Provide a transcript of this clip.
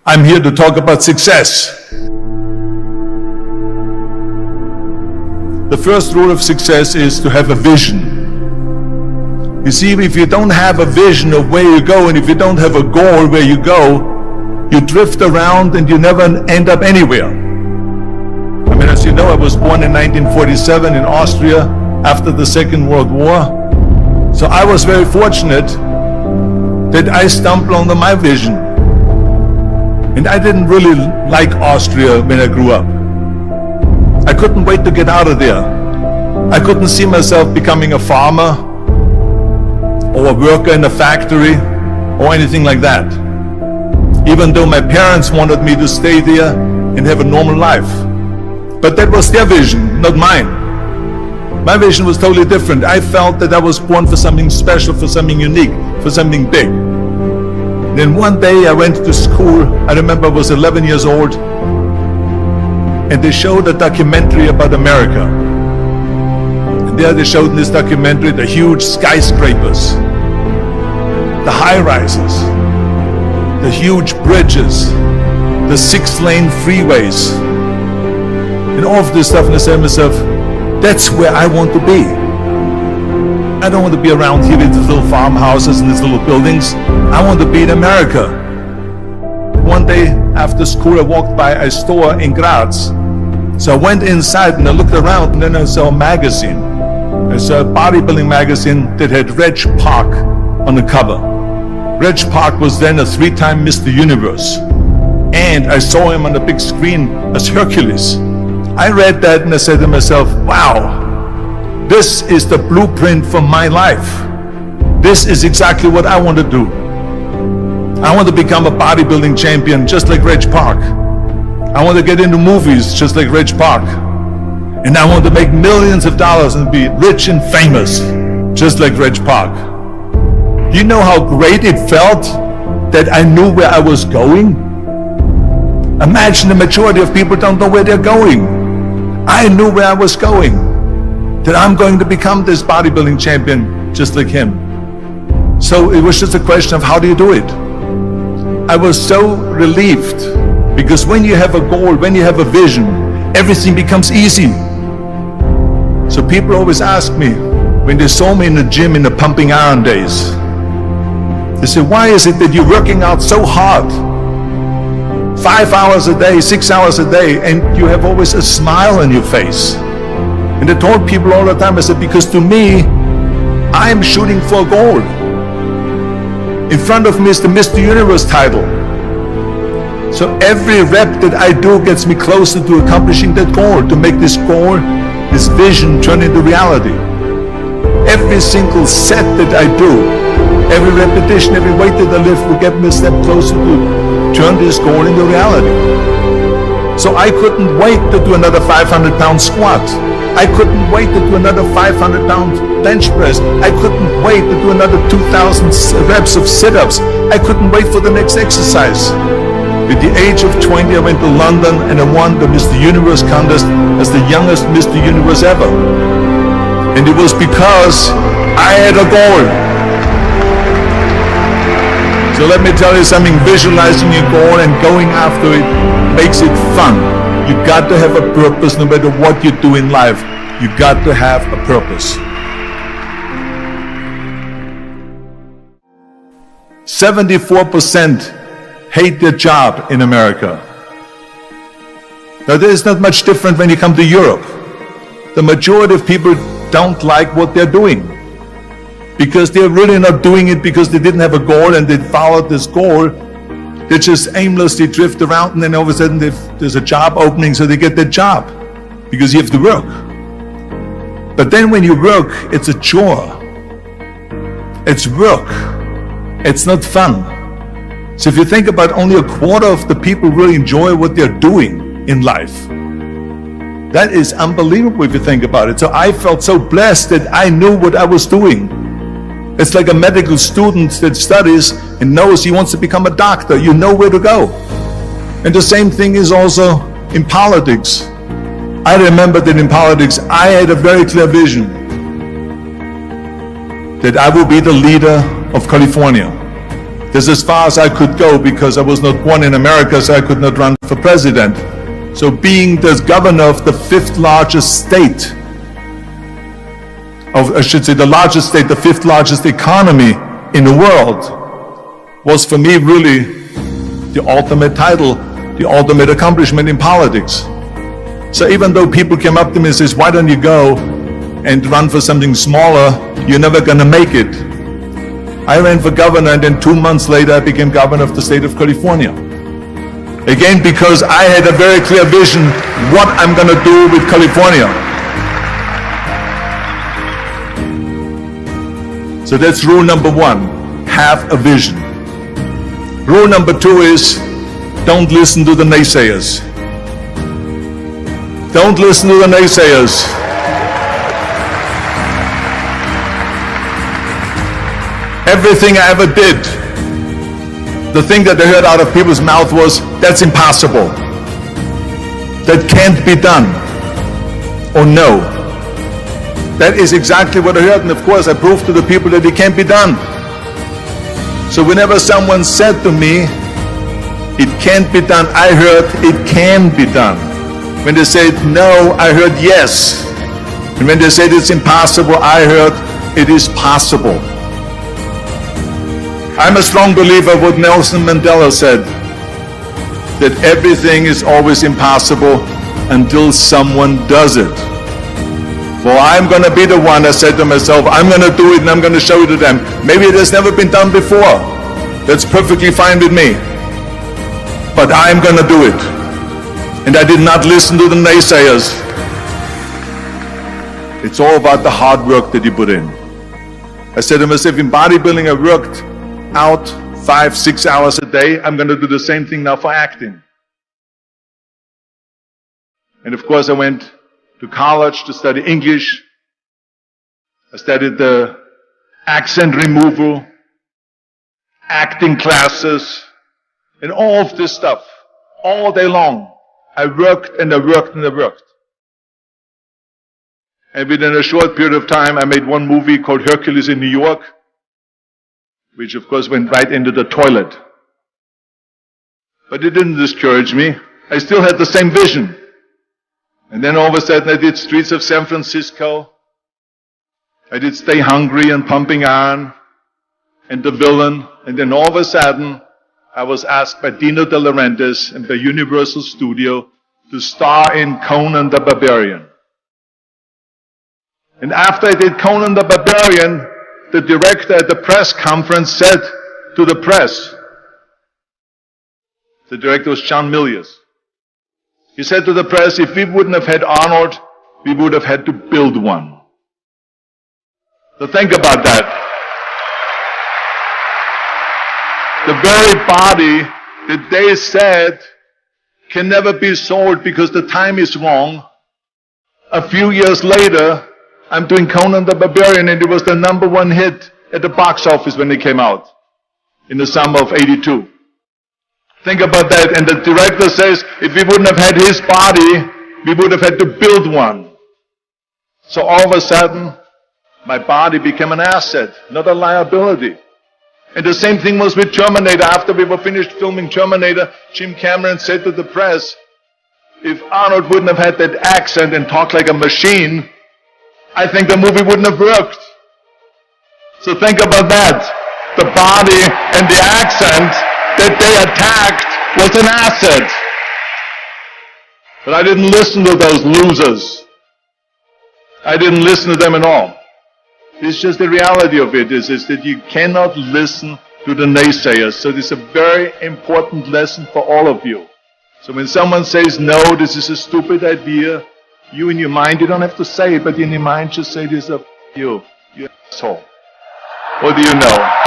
I'm here to talk about success. The first rule of success is to have a vision. You see, if you don't have a vision of where you go, and if you don't have a goal where you go, you drift around and you never end up anywhere. I mean, as you know, I was born in 1947 in Austria after the Second World War. So I was very fortunate that I stumbled onto my vision. And I didn't really like Austria when I grew up. I couldn't wait to get out of there. I couldn't see myself becoming a farmer or a worker in a factory or anything like that, even though my parents wanted me to stay there and have a normal life. But that was their vision, not mine. My vision was totally different. I felt that I was born for something special, for something unique, for something big. Then one day I went to school. I remember I was 11 years old, and they showed a documentary about America. And there they showed in this documentary the huge skyscrapers, the high-rises, the huge bridges, the 6-lane freeways, and all of this stuff. And I said to myself, that's where I want to be. I don't want to be around here with these little farmhouses and these little buildings. I want to be in America. One day after school, I walked by a store in Graz. So I went inside and I looked around, and then I saw a magazine. I saw a bodybuilding magazine that had Reg Park on the cover. Reg Park was then a 3-time Mr. Universe. And I saw him on the big screen as Hercules. I read that and I said to myself, wow, this is the blueprint for my life. This is exactly what I want to do. I want to become a bodybuilding champion just like Reg Park. I want to get into movies just like Reg Park. And I want to make millions of dollars and be rich and famous just like Reg Park. Do you know how great it felt that I knew where I was going? Imagine the majority of people don't know where they're going. I knew where I was going. That I'm going to become this bodybuilding champion just like him. So it was just a question of how do you do it? I was so relieved, because when you have a goal, when you have a vision, everything becomes easy. So people always ask me, when they saw me in the gym in the pumping iron days, they say, why is it that you're working out so hard? 5 hours a day, 6 hours a day, and you have always a smile on your face. And I told people all the time, I said, because to me, I am shooting for a goal. In front of me is the Mr. Universe title. So every rep that I do gets me closer to accomplishing that goal, to make this goal, this vision turn into reality. Every single set that I do, every repetition, every weight that I lift will get me a step closer to turn this goal into reality. So I couldn't wait to do another 500-pound squat. I couldn't wait to do another 500-pound bench press. I couldn't wait to do another 2,000 reps of sit-ups. I couldn't wait for the next exercise. At the age of 20, I went to London and I won the Mr. Universe contest as the youngest Mr. Universe ever. And it was because I had a goal. So let me tell you something, visualizing your goal and going after it makes it fun. You got to have a purpose no matter what you do in life. You got to have a purpose. 74% hate their job in America. Now there is not much different when you come to Europe. The majority of people don't like what they're doing, because they're really not doing it because they didn't have a goal and they followed this goal. They just aimlessly drift around, and then all of a sudden there's a job opening, so they get that job because you have to work. But then when you work, it's a chore. It's work. It's not fun. So if you think about, only a quarter of the people really enjoy what they're doing in life. That is unbelievable if you think about it. So I felt so blessed that I knew what I was doing. It's like a medical student that studies and knows he wants to become a doctor. You know where to go. And the same thing is also in politics. I remember that in politics, I had a very clear vision that I will be the leader of California. This is as far as I could go because I was not born in America, so I could not run for president. So being the governor of the fifth largest state, I should say the largest state, the fifth largest economy in the world, was for me really the ultimate title, the ultimate accomplishment in politics. So even though people came up to me and says, why don't you go and run for something smaller, you're never gonna make it. I ran for governor, and then 2 months later I became governor of the state of California. Again, because I had a very clear vision what I'm gonna do with California. So that's rule number one, have a vision. Rule number two is, don't listen to the naysayers. Don't listen to the naysayers. Everything I ever did, the thing that I heard out of people's mouth was, that's impossible. That can't be done. Or no. That is exactly what I heard, and of course I proved to the people that it can't be done. So whenever someone said to me, it can't be done, I heard, it can be done. When they said no, I heard yes. And when they said it's impossible, I heard it is possible. I'm a strong believer of what Nelson Mandela said, that everything is always impossible until someone does it. Well, I'm going to be the one that said to myself, I'm going to do it and I'm going to show it to them. Maybe it has never been done before. That's perfectly fine with me. But I'm going to do it. And I did not listen to the naysayers. It's all about the hard work that you put in. I said to myself, in bodybuilding I worked out 5-6 hours a day. I'm going to do the same thing now for acting. And of course I went to college to study English. I studied the accent removal, acting classes, and all of this stuff. All day long. I worked and I worked and I worked. And within a short period of time I made one movie called Hercules in New York, which of course went right into the toilet. But it didn't discourage me. I still had the same vision. And then all of a sudden I did Streets of San Francisco. I did Stay Hungry and Pumping Iron and The Villain. And then all of a sudden I was asked by Dino De Laurentiis and by Universal Studio to star in Conan the Barbarian. And after I did Conan the Barbarian, the director at the press conference said to the press, the director was John Milius, he said to the press, if we wouldn't have had Arnold, we would have had to build one. So think about that. The very body that they said can never be sold because the time is wrong. A few years later, I'm doing Conan the Barbarian, and it was the #1 hit at the box office when it came out in the summer of '82. Think about that. And the director says, if we wouldn't have had his body, we would have had to build one. So all of a sudden, my body became an asset, not a liability. And the same thing was with Terminator. After we were finished filming Terminator, Jim Cameron said to the press, if Arnold wouldn't have had that accent and talked like a machine, I think the movie wouldn't have worked. So think about that. The body and the accent that they attacked was an asset. But I didn't listen to those losers. I didn't listen to them at all. It's just the reality of it is that you cannot listen to the naysayers. So this is a very important lesson for all of you. So when someone says, no, this is a stupid idea, you in your mind, you don't have to say it, but in your mind just say this of you asshole. What do you know?